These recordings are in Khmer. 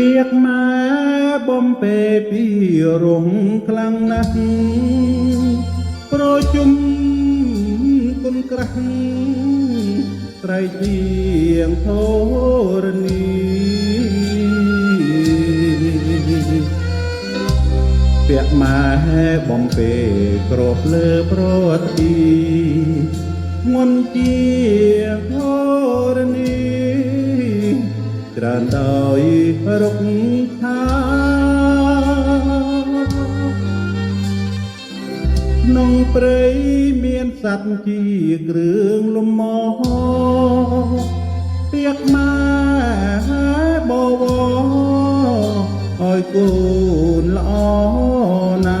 ពាក្យម៉ែបំពេពីរងខ្លាំងណាស់ប្រជុំគុនក្រាស់ត្រៃជាងធរណីពាក្យម៉ែបំពេក្របលើប្រទីងន់ជាធរណីច្រើនដោយរុកខាក្នុងព្រៃមានសត្វជាគ្រឿងលំមពាក្យម៉ែបវឲ្យកូនល្អណា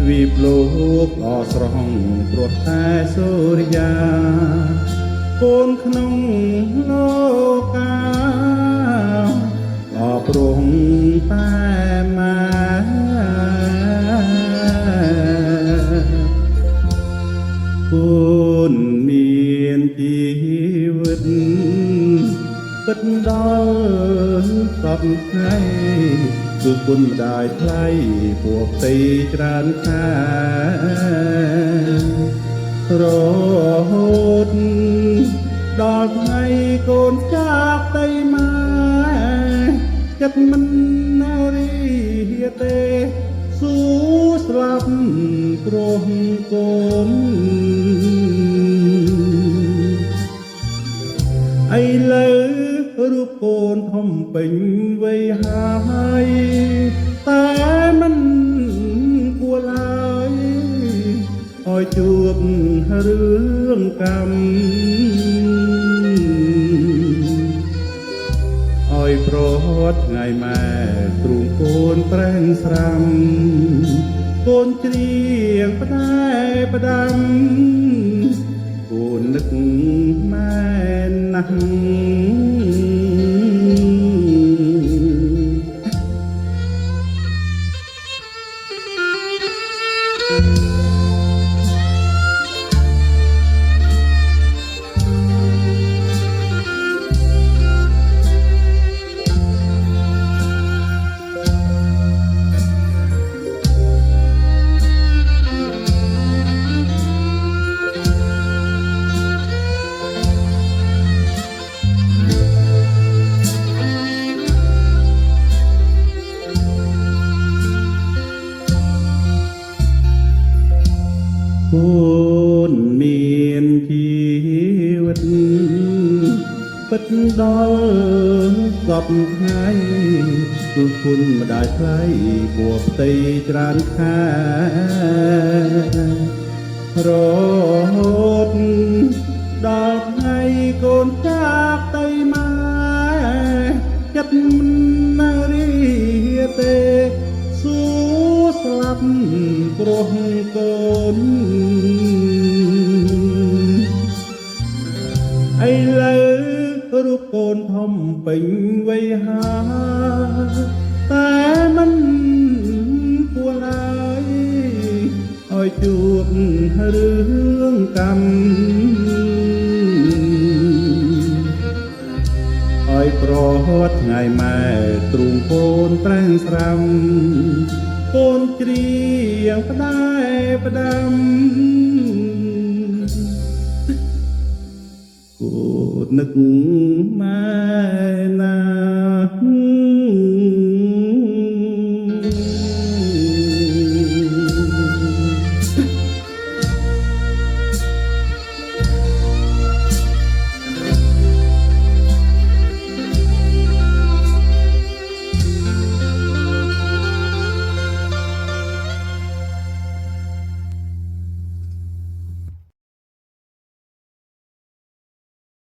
វិបលោកអស្រង់ព្រោះតែសូរិយាកូនក្នុងលោកាអព្រងតែម៉ែកូនមានជីវិតពិតដល់សពថ្ងៃគឺគុណម្ដាយថ្លៃពួកផ្ទៃច្រើនខារហូតដល់ថ្ងៃកូនចាកទៅម៉ែចិត្តមិនណារីទេស៊ូស្លាប់ព្រោះកូនឥឡូវរូបកូនធំពេញវ័យហើយតែមិនគួរឡើយឲ្យជួបរឿងកម្មឲ្យប្រត់ថ្ងៃម៉ែទ្រូងកូនប្រែងស្រាំកូនច្រៀងផ្ដែផ្ដាំកូននឹកម៉ែណាស់កូនមានជីវិតពិតដល់សពថ្ងៃគឺគុណម្ដាយថ្លៃពួកផ្ទៃច្រើនខារហូតដល់ថ្ងៃកូនចាកទៅម៉ែចិត្តមិនណារីទេស៊ូស្លាប់ព្រោះកូនឥឡូវរូបកូនធំពេញវ័យហើយតែមិនគួរឡើយឲ្យជួបរឿងកម្មឲ្យប្រហត់ថ្ងៃម៉ែទ្រូងកូនប្រែងស្រាំកូនច្រៀងផ្ដែផ្ដាំគូនឹកម៉ែ